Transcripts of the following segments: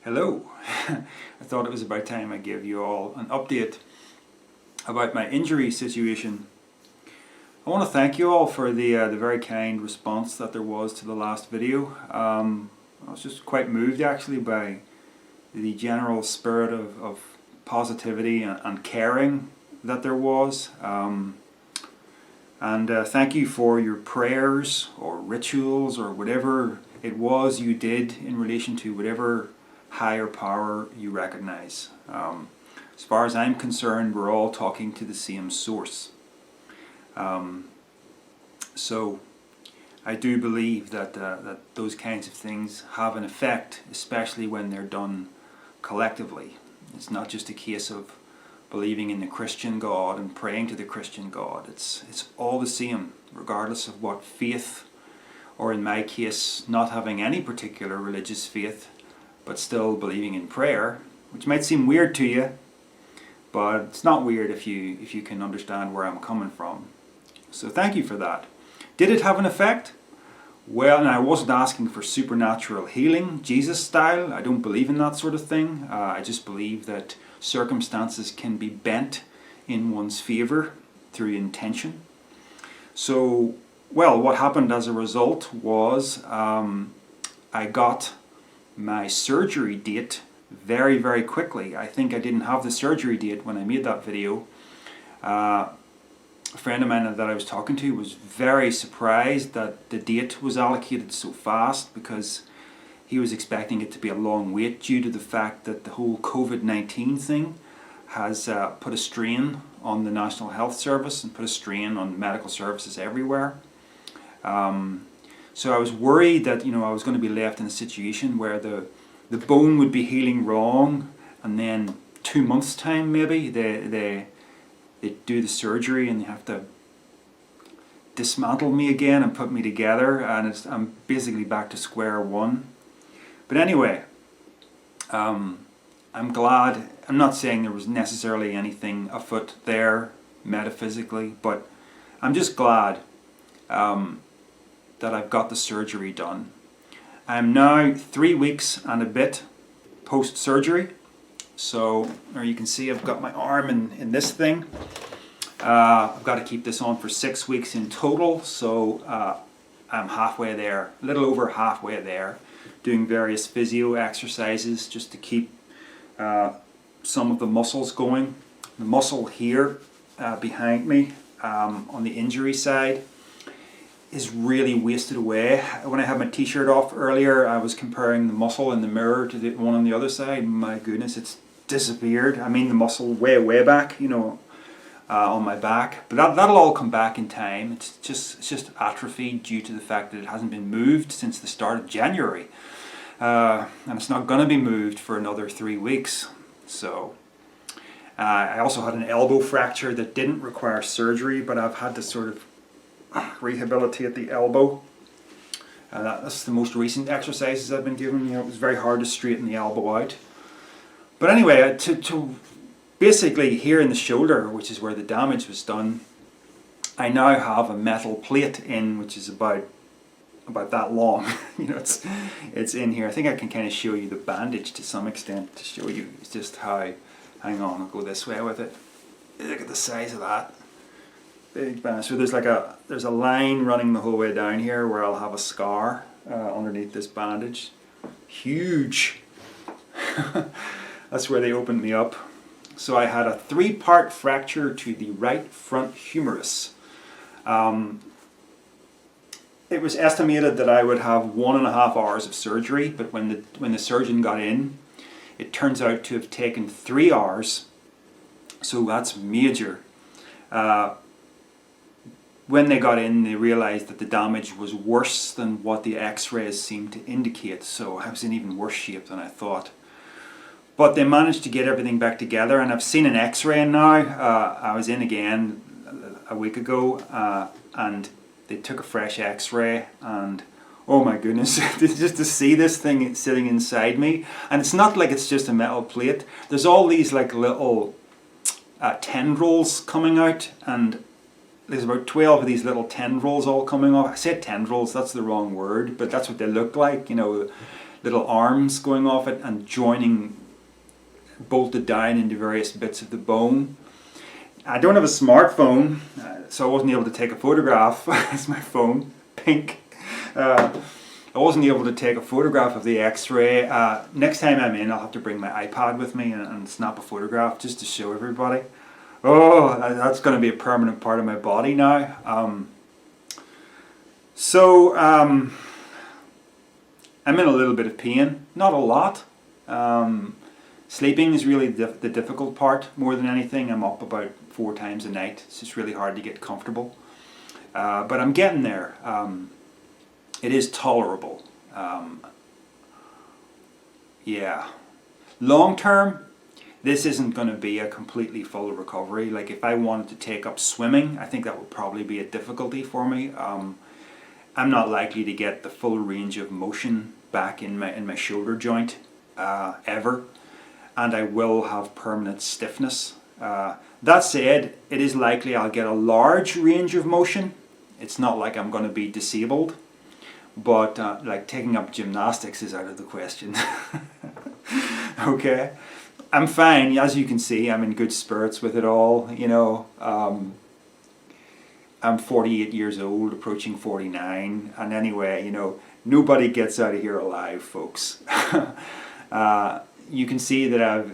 Hello. I thought it was about time I gave you all an update about my injury situation. I want to thank you all for the very kind response that there was to the last video. I was just quite moved actually by the general spirit of positivity and caring that there was. Thank you for your prayers or rituals or whatever it was you did in relation to whatever higher power you recognize. As far as I'm concerned, we're all talking to the same source. So I do believe that those kinds of things have an effect, especially when they're done collectively. It's not just a case of believing in the Christian God and praying to the Christian God. It's all the same, regardless of what faith, or in my case, not having any particular religious faith, but still believing in prayer, which might seem weird to you, but it's not weird if you can understand where I'm coming from. So thank you for that. Did it have an effect? Well, and I wasn't asking for supernatural healing, Jesus style. I don't believe in that sort of thing. I just believe that circumstances can be bent in one's favor through intention. So, well, what happened as a result was I got my surgery date very, very quickly. I think I didn't have the surgery date when I made that video. A friend of mine that I was talking to was very surprised that the date was allocated so fast, because he was expecting it to be a long wait due to the fact that the whole COVID-19 thing has put a strain on the National Health Service and put a strain on medical services everywhere. So I was worried that I was going to be left in a situation where the bone would be healing wrong, and then 2 months time maybe they do the surgery and they have to dismantle me again and put me together, and I'm basically back to square one. But anyway, I'm glad. I'm not saying there was necessarily anything afoot there metaphysically, but I'm just glad that I've got the surgery done. I'm now 3 weeks and a bit post-surgery. So there you can see I've got my arm in this thing. I've got to keep this on for 6 weeks in total, so I'm halfway there, a little over halfway there, doing various physio exercises just to keep some of the muscles going. The muscle here behind me on the injury side is really wasted away. When I had my t-shirt off earlier, I was comparing the muscle in the mirror to the one on the other side. My goodness, it's disappeared. I mean the muscle way back, on my back. But that'll all come back in time. It's just atrophied due to the fact that it hasn't been moved since the start of January. And it's not going to be moved for another 3 weeks. So I also had an elbow fracture that didn't require surgery, but I've had to sort of rehabilitate the elbow. That's the most recent exercises I've been given. It was very hard to straighten the elbow out. But anyway, to basically here in the shoulder, which is where the damage was done, I now have a metal plate in, which is about that long. It's in here. I think I can kind of show you the bandage to some extent to show you just how. Hang on, I'll go this way with it. Look at the size of that. Big bandage. So there's a line running the whole way down here where I'll have a scar underneath this bandage. Huge. That's where they opened me up. So I had a 3-part fracture to the right front humerus. It was estimated that I would have 1.5 hours of surgery, but when the surgeon got in, it turns out to have taken 3 hours. So that's major. When they got in, they realized that the damage was worse than what the x-rays seemed to indicate, so I was in even worse shape than I thought. But they managed to get everything back together, and I've seen an x-ray now. I was in again a week ago, and they took a fresh x-ray, and oh my goodness, just to see this thing sitting inside me. And it's not like it's just a metal plate. There's all these like little tendrils coming out, and there's about 12 of these little tendrils all coming off. I said tendrils, that's the wrong word, but that's what they look like, little arms going off it and joining, bolted down into various bits of the bone. I don't have a smartphone, so I wasn't able to take a photograph. That's my phone, pink. I wasn't able to take a photograph of the x-ray. Next time I'm in, I'll have to bring my iPad with me and snap a photograph just to show everybody. Oh, that's going to be a permanent part of my body now. I'm in a little bit of pain, not a lot. Sleeping is really the difficult part more than anything. I'm up about 4 times a night. It's just really hard to get comfortable. But I'm getting there. It is tolerable. Yeah. Long term, this isn't going to be a completely full recovery. Like if I wanted to take up swimming, I think that would probably be a difficulty for me. I'm not likely to get the full range of motion back in my shoulder joint ever, and I will have permanent stiffness. That said, it is likely I'll get a large range of motion. It's not like I'm going to be disabled, but like taking up gymnastics is out of the question. Okay, I'm fine. As you can see, I'm in good spirits with it all. You know, I'm 48 years old, approaching 49, and anyway, you know, nobody gets out of here alive, folks. You can see that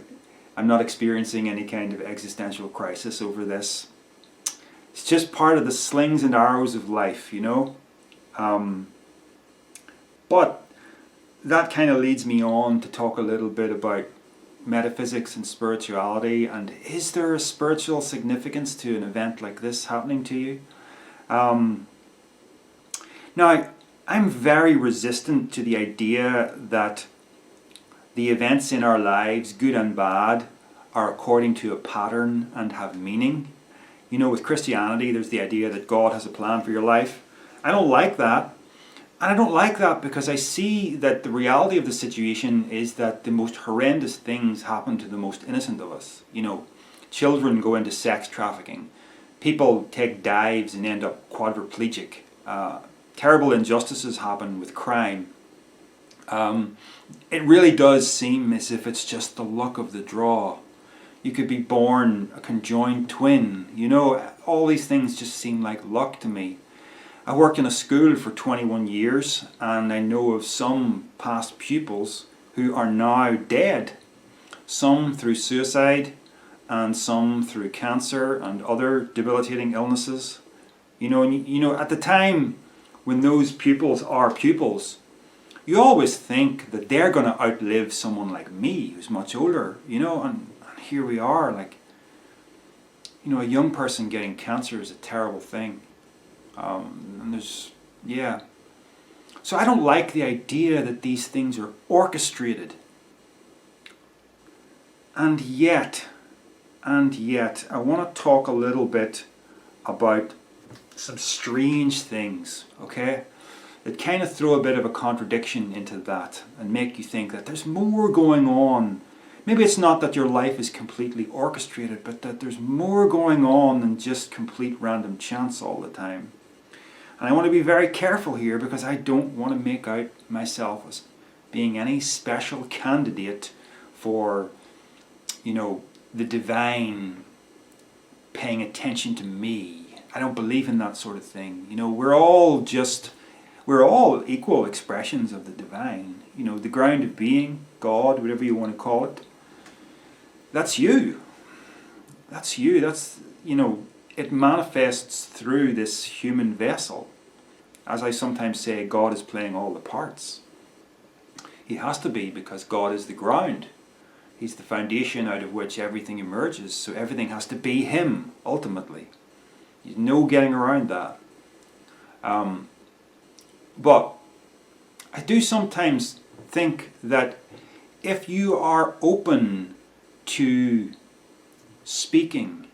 I'm not experiencing any kind of existential crisis over this. It's just part of the slings and arrows of life, you know. But that kind of leads me on to talk a little bit about metaphysics and spirituality, and is there a spiritual significance to an event like this happening to you? Now, I'm very resistant to the idea that the events in our lives, good and bad, are according to a pattern and have meaning. You know, with Christianity, there's the idea that God has a plan for your life. I don't like that. And I don't like that because I see that the reality of the situation is that the most horrendous things happen to the most innocent of us. You know, children go into sex trafficking. People take dives and end up quadriplegic. Terrible injustices happen with crime. It really does seem as if it's just the luck of the draw. You could be born a conjoined twin. You know, all these things just seem like luck to me. I worked in a school for 21 years, and I know of some past pupils who are now dead. Some through suicide, and some through cancer and other debilitating illnesses. You know, and you know, at the time when those pupils are pupils, you always think that they're going to outlive someone like me who's much older, you know, and here we are, like, you know, a young person getting cancer is a terrible thing. And there's, yeah. So I don't like the idea that these things are orchestrated. And yet, I want to talk a little bit about some strange things, okay? That kind of throw a bit of a contradiction into that and make you think that there's more going on. Maybe it's not that your life is completely orchestrated, but that there's more going on than just complete random chance all the time. And I want to be very careful here because I don't want to make out myself as being any special candidate for, you know, the divine paying attention to me. I don't believe in that sort of thing. You know, we're all equal expressions of the divine. You know, the ground of being, God, whatever you want to call it. That's you. That's you. That's, you know, it manifests through this human vessel. As I sometimes say, God is playing all the parts. He has to be, because God is the ground. He's the foundation out of which everything emerges. So everything has to be Him, ultimately. There's no getting around that. But I do sometimes think that if you are open to speaking,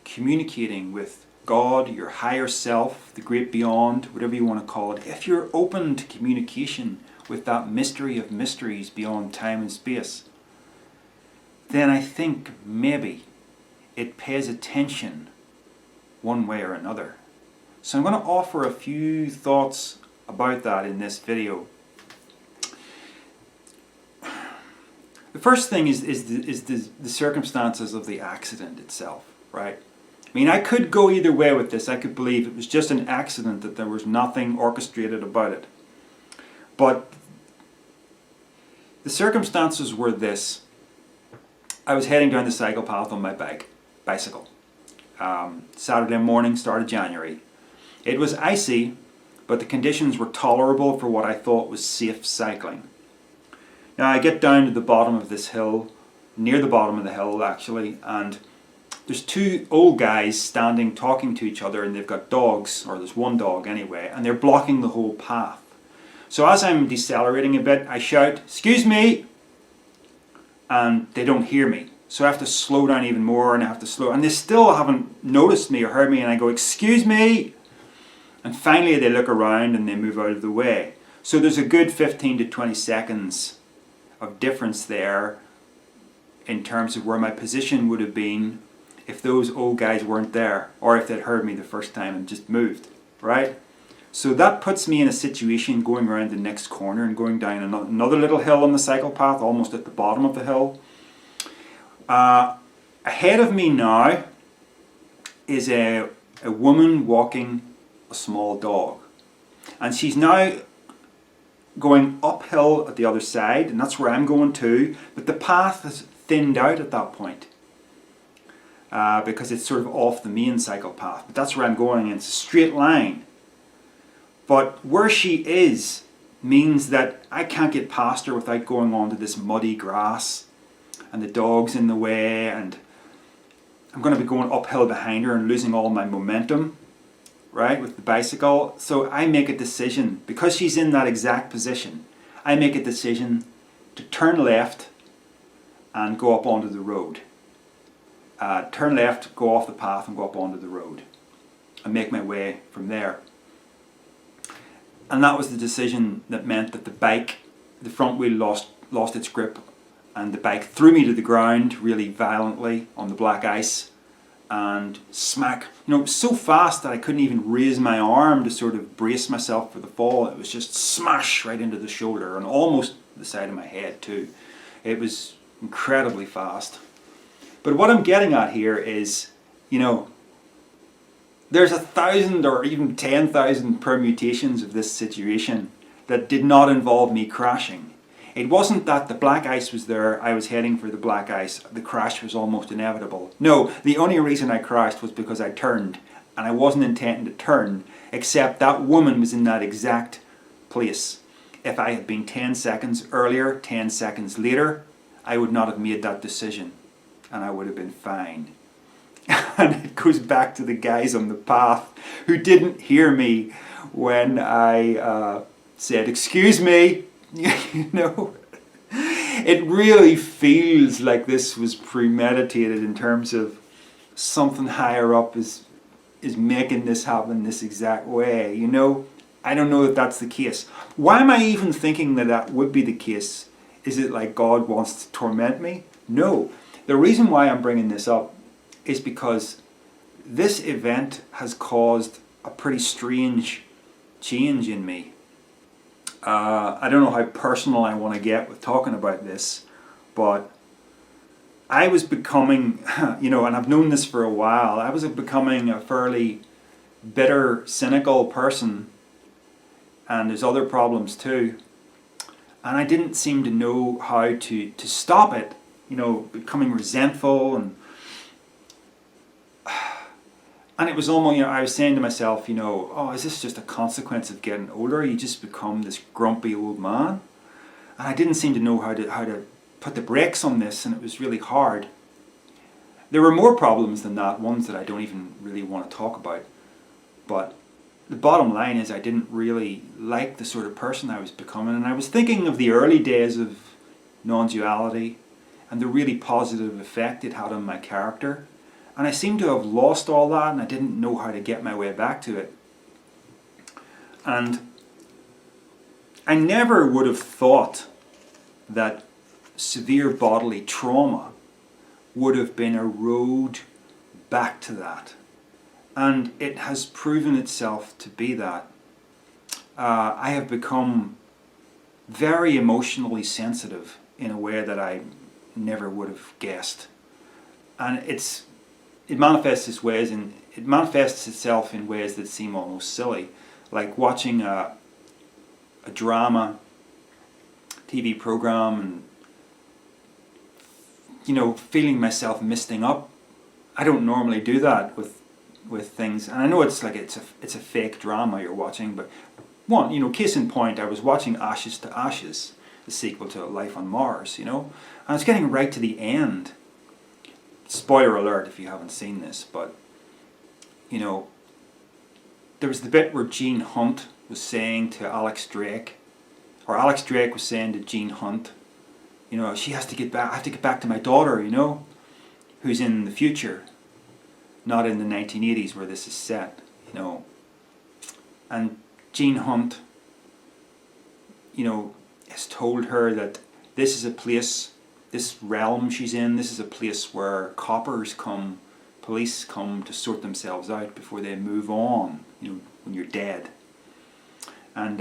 communicating with God, your higher self, the great beyond, whatever you want to call it, if you're open to communication with that mystery of mysteries beyond time and space, then I think maybe it pays attention one way or another. So I'm going to offer a few thoughts about that in this video. The first thing is the circumstances of the accident itself, right? I mean, I could go either way with this. I could believe it was just an accident, that there was nothing orchestrated about it. But the circumstances were this. I was heading down the cycle path on my bicycle. Saturday morning, start of January. It was icy, but the conditions were tolerable for what I thought was safe cycling. Now I get down to the bottom of this hill, near the bottom of the hill actually, and there's two old guys standing talking to each other, and they've got dogs, or there's one dog anyway, and they're blocking the whole path. So as I'm decelerating a bit, I shout, "Excuse me!" and they don't hear me. So I have to slow down even more, and I have to slow, and they still haven't noticed me or heard me, and I go, "Excuse me!" And finally they look around and they move out of the way. So there's a good 15 to 20 seconds of difference there in terms of where my position would have been if those old guys weren't there, or if they'd heard me the first time and just moved, right? So that puts me in a situation going around the next corner and going down another little hill on the cycle path, almost at the bottom of the hill. Ahead of me now is a woman walking a small dog, and she's now going uphill at the other side, and that's where I'm going to, but the path has thinned out at that point because it's sort of off the main cycle path, but that's where I'm going, and it's a straight line. But where she is means that I can't get past her without going onto this muddy grass, and the dog's in the way, and I'm going to be going uphill behind her and losing all my momentum, right, with the bicycle. So I make a decision, because she's in that exact position, I make a decision to turn left and go up onto the road. Turn left, go off the path and go up onto the road, and make my way from there. And that was the decision that meant that the front wheel lost its grip, and the bike threw me to the ground really violently on the black ice, and smack, so fast that I couldn't even raise my arm to sort of brace myself for the fall. It was just smash right into the shoulder and almost the side of my head too. It was incredibly fast. But what I'm getting at here is, there's 1,000 or even 10,000 permutations of this situation that did not involve me crashing. It wasn't that the black ice was there, I was heading for the black ice, the crash was almost inevitable. No, the only reason I crashed was because I turned, and I wasn't intending to turn, except that woman was in that exact place. If I had been 10 seconds earlier, 10 seconds later, I would not have made that decision, and I would have been fine. And it goes back to the guys on the path who didn't hear me when I said, "Excuse me." It really feels like this was premeditated in terms of something higher up is making this happen this exact way. I don't know that that's the case. Why am I even thinking that that would be the case? Is it like God wants to torment me? No. The reason why I'm bringing this up is because this event has caused a pretty strange change in me. I don't know how personal I want to get with talking about this, but I was becoming, and I've known this for a while, I was becoming a fairly bitter, cynical person, and there's other problems too. And I didn't seem to know how to stop it, becoming resentful, and it was almost, I was saying to myself, oh, is this just a consequence of getting older? You just become this grumpy old man? And I didn't seem to know how to put the brakes on this, and it was really hard. There were more problems than that, ones that I don't even really want to talk about. But the bottom line is I didn't really like the sort of person I was becoming, and I was thinking of the early days of non-duality and the really positive effect it had on my character. And I seemed to have lost all that, and I didn't know how to get my way back to it. And I never would have thought that severe bodily trauma would have been a road back to that. And it has proven itself to be that. I have become very emotionally sensitive in a way that I never would have guessed. And it manifests itself in ways that seem almost silly, like watching a drama TV program and, you know, feeling myself misting up. I don't normally do that with things, and I know it's a fake drama you're watching, but one, you know, case in point, I was watching Ashes to Ashes, the sequel to Life on Mars, you know, and I was getting right to the end. Spoiler alert if you haven't seen this, but, you know, there was the bit where Gene Hunt was saying to Alex Drake, or Alex Drake was saying to Gene Hunt, you know, I have to get back to my daughter, you know, who's in the future, not in the 1980s where this is set, you know. And Gene Hunt, you know, has told her that this is a place, this realm she's in, this is a place where police come to sort themselves out before they move on, you know, when you're dead. And,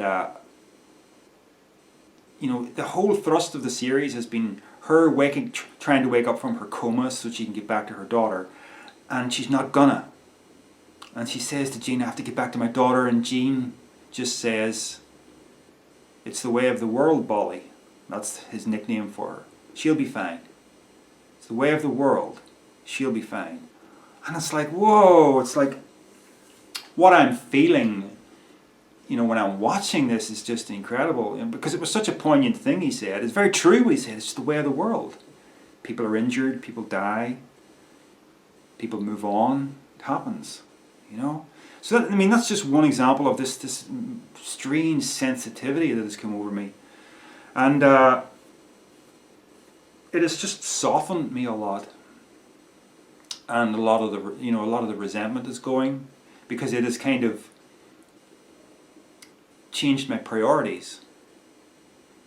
you know, the whole thrust of the series has been her trying to wake up from her coma so she can get back to her daughter, and she's not gonna. And she says to Gene, I have to get back to my daughter, and Gene just says, it's the way of the world, Bolly. That's his nickname for her. She'll be fine. It's the way of the world. She'll be fine. And it's like, whoa, it's like what I'm feeling, you know, when I'm watching this is just incredible. And because it was such a poignant thing he said. It's very true what he said. It's just the way of the world. People are injured, people die, people move on. It happens, you know. So that, I mean, that's just one example of this strange sensitivity that has come over me. And it has just softened me a lot. And a lot of the resentment is going, because it has kind of changed my priorities.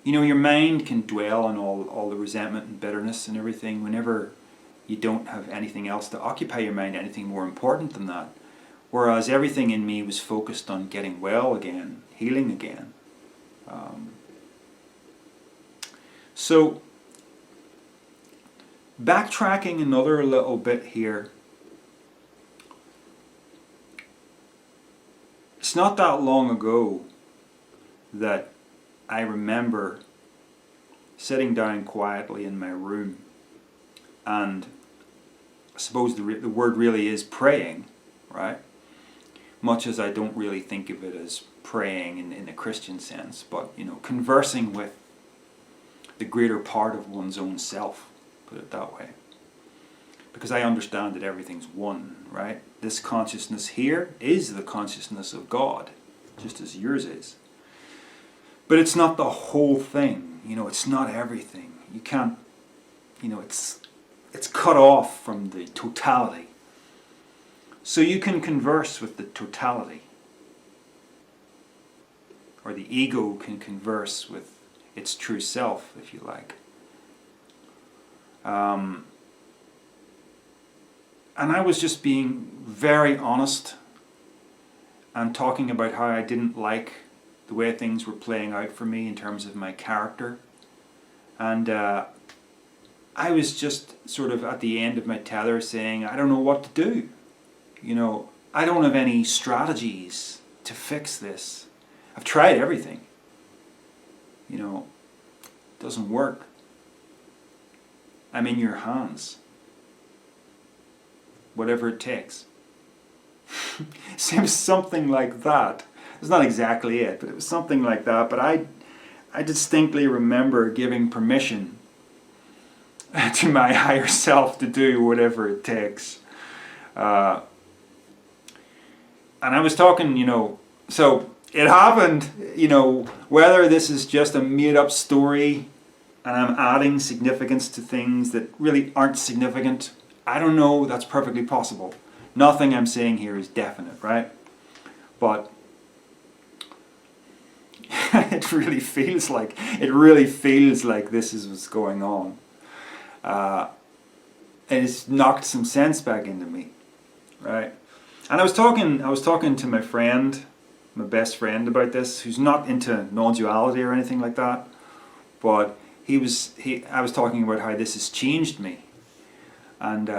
You know, your mind can dwell on all the resentment and bitterness and everything whenever you don't have anything else to occupy your mind, anything more important than that. Whereas everything in me was focused on getting well again, healing again. So, backtracking another little bit here. It's not that long ago that I remember sitting down quietly in my room, and I suppose the word really is praying, right? Much as I don't really think of it as praying in a Christian sense, but, you know, conversing with the greater part of one's own self, put it that way. Because I understand that everything's one, right? This consciousness here is the consciousness of God, just as yours is. But it's not the whole thing, you know, it's not everything. You can't, you know, it's cut off from the totality. So you can converse with the totality. Or the ego can converse with its true self, if you like. And I was just being very honest and talking about how I didn't like the way things were playing out for me in terms of my character. And I was just sort of at the end of my tether saying, I don't know what to do. You know, I don't have any strategies to fix this. I've tried everything. You know, it doesn't work. I'm in your hands. Whatever it takes. Seems something like that. It's not exactly it, but it was something like that. But I distinctly remember giving permission to my higher self to do whatever it takes. And I was talking, you know, so it happened, you know, whether this is just a made-up story and I'm adding significance to things that really aren't significant, I don't know, that's perfectly possible. Nothing I'm saying here is definite, right? But it really feels like this is what's going on. And it's knocked some sense back into me, right? And I was talking to my friend, my best friend, about this, who's not into non-duality or anything like that, but I was talking about how this has changed me, and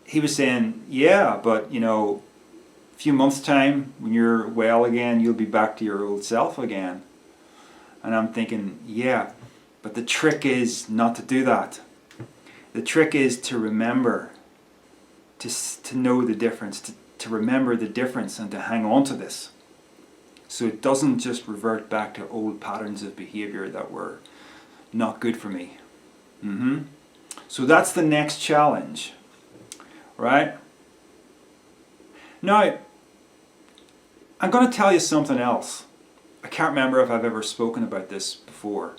he was saying, yeah, but you know, a few months' time, when you're well again, you'll be back to your old self again. And I'm thinking, yeah, but the trick is not to do that. The trick is to remember, to know the difference, to remember the difference and to hang on to this. So it doesn't just revert back to old patterns of behavior that were not good for me. So that's the next challenge, right? Now, I'm going to tell you something else. I can't remember if I've ever spoken about this before,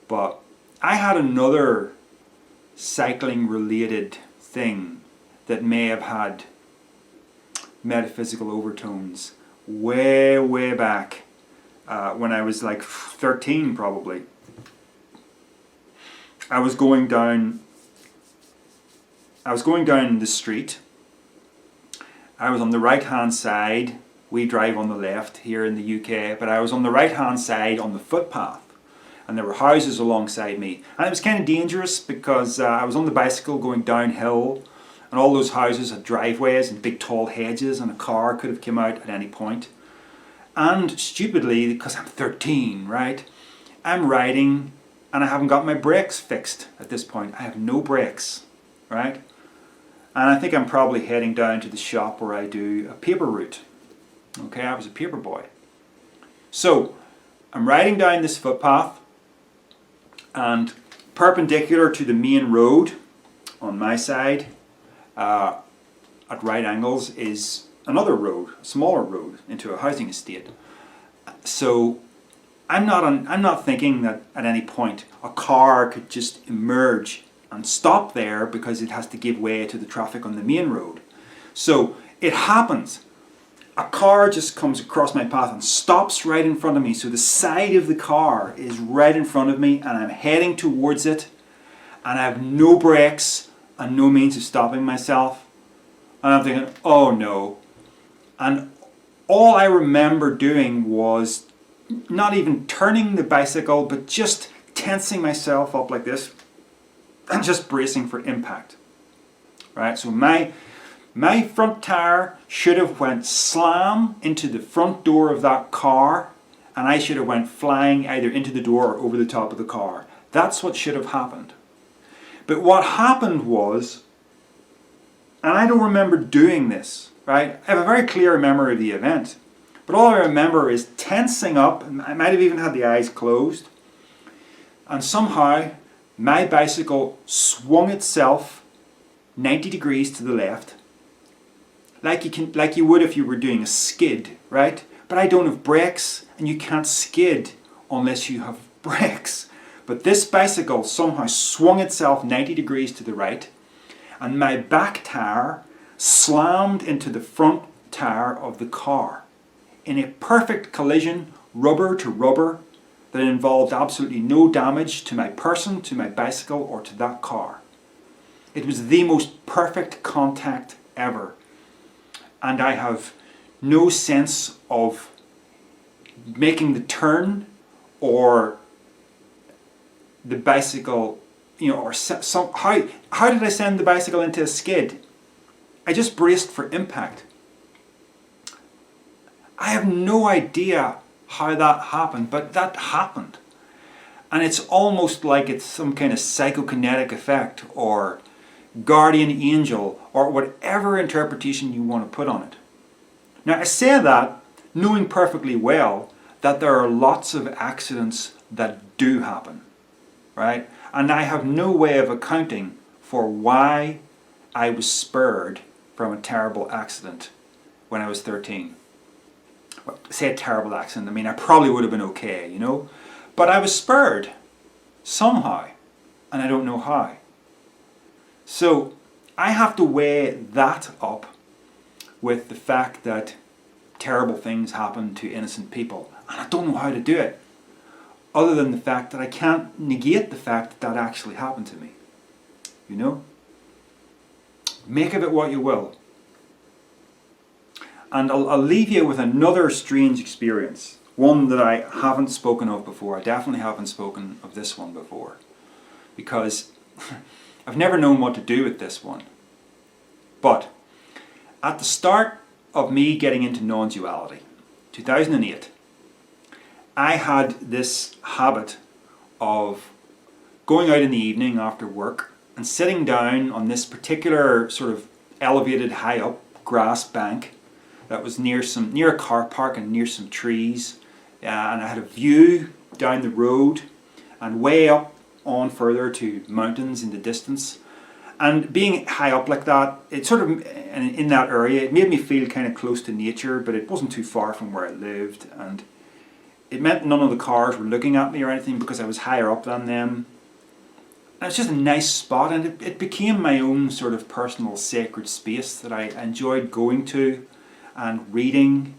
but I had another cycling related thing that may have had metaphysical overtones way back when I was like 13 probably. I was going down the street. I was on the right hand side. We drive on the left here in the UK, but I was on the right hand side on the footpath, and there were houses alongside me, and it was kind of dangerous because I was on the bicycle going downhill, and all those houses had driveways and big tall hedges, and a car could have come out at any point. And stupidly, because I'm 13, right, I'm riding and I haven't got my brakes fixed at this point. I have no brakes, right? And I think I'm probably heading down to the shop where I do a paper route. Okay, I was a paper boy. So I'm riding down this footpath, and perpendicular to the main road on my side, at right angles, is another road, a smaller road, into a housing estate. So I'm not thinking that at any point a car could just emerge and stop there because it has to give way to the traffic on the main road. So it happens. A car just comes across my path and stops right in front of me. So the side of the car is right in front of me, and I'm heading towards it, and I have no brakes and no means of stopping myself. And I'm thinking, oh no. And all I remember doing was not even turning the bicycle, but just tensing myself up like this and just bracing for impact. Right? So my front tire should have went slam into the front door of that car, and I should have went flying either into the door or over the top of the car. That's what should have happened. But what happened was, and I don't remember doing this, right? I have a very clear memory of the event, but all I remember is tensing up, and I might have even had the eyes closed, and somehow my bicycle swung itself 90 degrees to the left, like you would if you were doing a skid, right? But I don't have brakes, and you can't skid unless you have brakes. But this bicycle somehow swung itself 90 degrees to the right, and my back tire slammed into the front tire of the car in a perfect collision, rubber to rubber, that involved absolutely no damage to my person, to my bicycle, or to that car. It was the most perfect contact ever. And I have no sense of making the turn or the bicycle, or how did I send the bicycle into a skid? I just braced for impact. I have no idea how that happened, but that happened. And it's almost like it's some kind of psychokinetic effect or guardian angel or whatever interpretation you want to put on it. Now I say that knowing perfectly well that there are lots of accidents that do happen, right? And I have no way of accounting for why I was spurred from a terrible accident when I was 13. Well, say a terrible accident, I mean I probably would have been okay, but I was spurred somehow, and I don't know how. So I have to weigh that up with the fact that terrible things happen to innocent people, and I don't know how to do it, other than the fact that I can't negate the fact that that actually happened to me. Make of it what you will. And I'll leave you with another strange experience. one that I haven't spoken of before. I definitely haven't spoken of this one before, because I've never known what to do with this one. But at the start of me getting into non-duality, 2008, I had this habit of going out in the evening after work and sitting down on this particular sort of elevated high up grass bank that was near a car park and near some trees, and I had a view down the road and way up on further to mountains in the distance. And being high up like that, it sort of, in that area, it made me feel kind of close to nature, but it wasn't too far from where I lived, and it meant none of the cars were looking at me or anything because I was higher up than them. And it's just a nice spot, and it became my own sort of personal sacred space that I enjoyed going to and reading,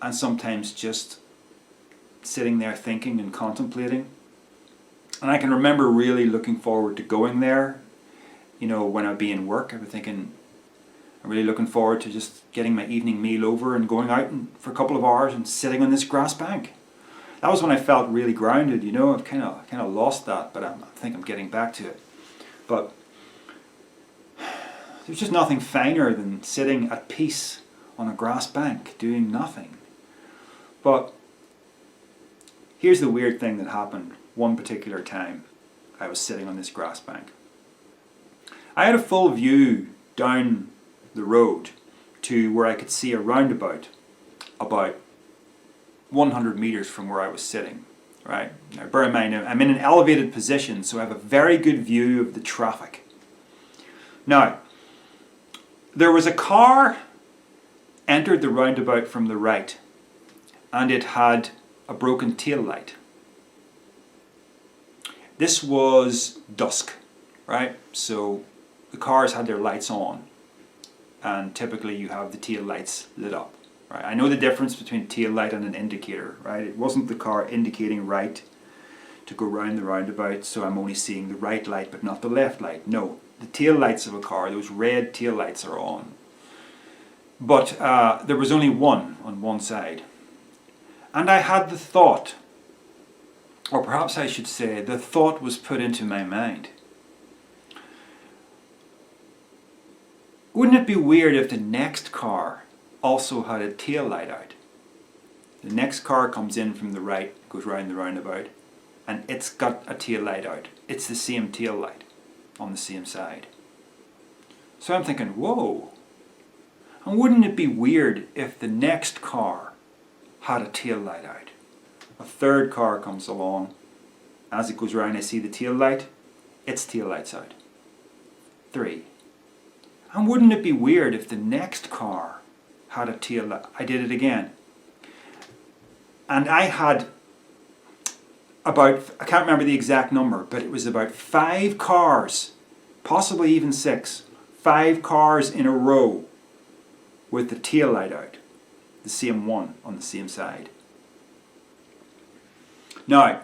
and sometimes just sitting there thinking and contemplating. And I can remember really looking forward to going there. You know, when I'd be in work, I was thinking, I'm really looking forward to just getting my evening meal over and going out for a couple of hours and sitting on this grass bank. That was when I felt really grounded, you know. I've kind of lost that, but I think I'm getting back to it. But there's just nothing finer than sitting at peace on a grass bank doing nothing. But here's the weird thing that happened one particular time I was sitting on this grass bank. I had a full view down the road to where I could see a roundabout about 100 meters from where I was sitting, right? Now bear in mind, I'm in an elevated position, so I have a very good view of the traffic. Now, there was a car entered the roundabout from the right, and it had a broken tail light. This was dusk, right? So the cars had their lights on, and typically you have the tail lights lit up. Right? I know the difference between a tail light and an indicator, right? It wasn't the car indicating right to go round the roundabout, so I'm only seeing the right light but not the left light. No, the tail lights of a car, those red tail lights are on. But there was only one on one side. And I had the thought, or perhaps I should say, the thought was put into my mind. Wouldn't it be weird if the next car also had a tail light out? The next car comes in from the right, goes round the roundabout, and it's got a tail light out. It's the same tail light on the same side. So I'm thinking, whoa. And wouldn't it be weird if the next car had a tail light out? A third car comes along. As it goes round, I see the tail light. Its tail light's out. 3. And wouldn't it be weird if the next car had a tail light? I did it again. And I had about, I can't remember the exact number, but it was about 5 cars, possibly even 6, 5 cars in a row with the tail light out. The same one on the same side. Now,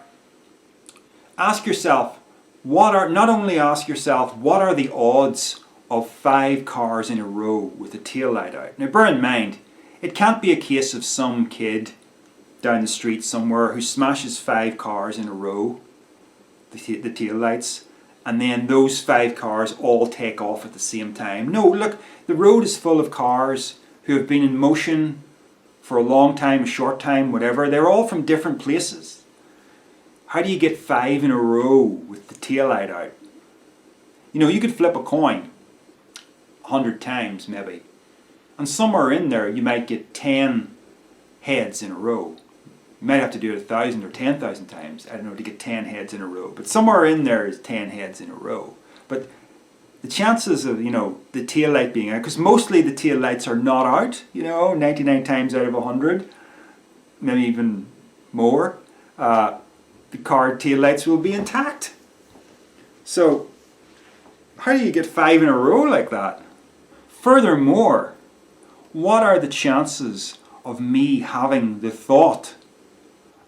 ask yourself, not only ask yourself, what are the odds of 5 cars in a row with the tail light out? Now bear in mind, it can't be a case of some kid down the street somewhere who smashes 5 cars in a row, the tail lights, and then those 5 cars all take off at the same time. No, look, the road is full of cars who have been in motion for a long time, a short time, whatever. They're all from different places. How do you get 5 in a row with the tail light out? You know, you could flip a coin 100 times maybe, and somewhere in there you might get 10 heads in a row. You might have to do it 1,000 or 10,000 times, I don't know, to get 10 heads in a row. But somewhere in there is 10 heads in a row. But the chances of, you know, the tail light being out, because mostly the tail lights are not out, you know, 99 times out of 100, maybe even more, the car tail lights will be intact. So, how do you get 5 in a row like that? Furthermore, what are the chances of me having the thought,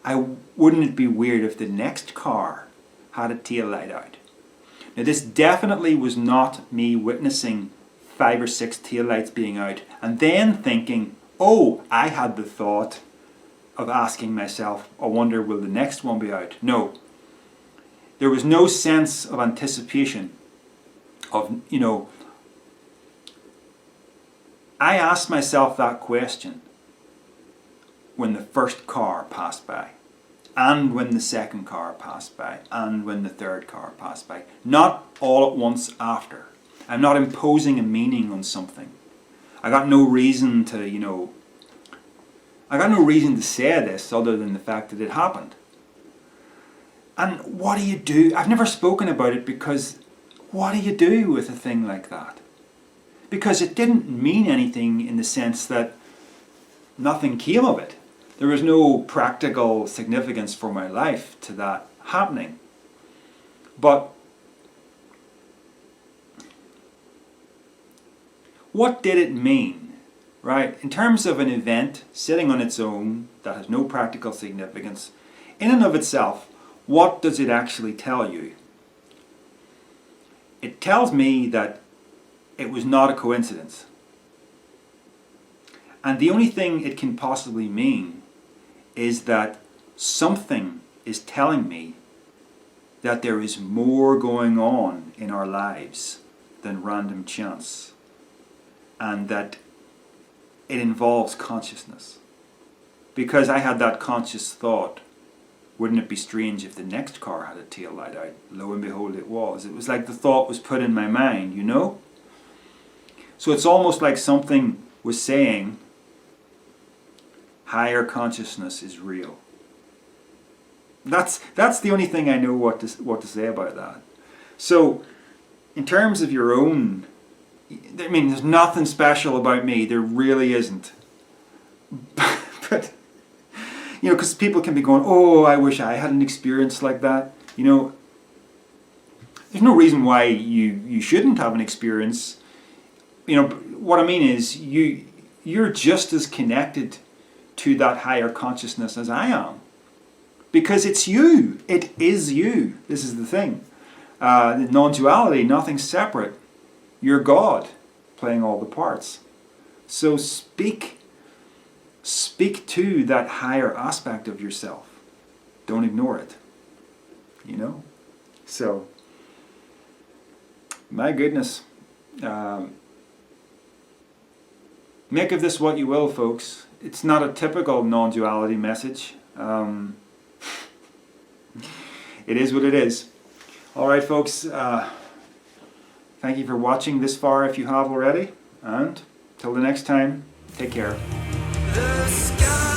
wouldn't it be weird if the next car had a tail light out? Now this definitely was not me witnessing 5 or 6 tail lights being out and then thinking, oh, I had the thought of asking myself, I wonder, will the next one be out? No. There was no sense of anticipation of, I asked myself that question when the first car passed by, and when the second car passed by, and when the third car passed by. Not all at once after. I'm not imposing a meaning on something. I got no reason to, I got no reason to say this other than the fact that it happened. And what do you do? I've never spoken about it because what do you do with a thing like that? Because it didn't mean anything in the sense that nothing came of it. There was no practical significance for my life to that happening. But what did it mean, right? In terms of an event sitting on its own that has no practical significance, in and of itself, what does it actually tell you? It tells me that it was not a coincidence. And the only thing it can possibly mean is that something is telling me that there is more going on in our lives than random chance, and that it involves consciousness. Because I had that conscious thought, wouldn't it be strange if the next car had a tail light out? Lo and behold, it was. It was like the thought was put in my mind, So it's almost like something was saying, higher consciousness is real. That's the only thing I know what to say about that. So, in terms of your own, there's nothing special about me. There really isn't. But because people can be going, oh, I wish I had an experience like that. There's no reason why you shouldn't have an experience. What I mean is you're just as connected to that higher consciousness as I am. Because it's you. It is you. This is the thing. Non-duality, nothing separate. You're God playing all the parts. So speak to that higher aspect of yourself. Don't ignore it. So, my goodness. Make of this what you will, folks. It's not a typical non-duality message. It is what it is. Alright, folks. Thank you for watching this far if you have already. And till the next time, take care. The sky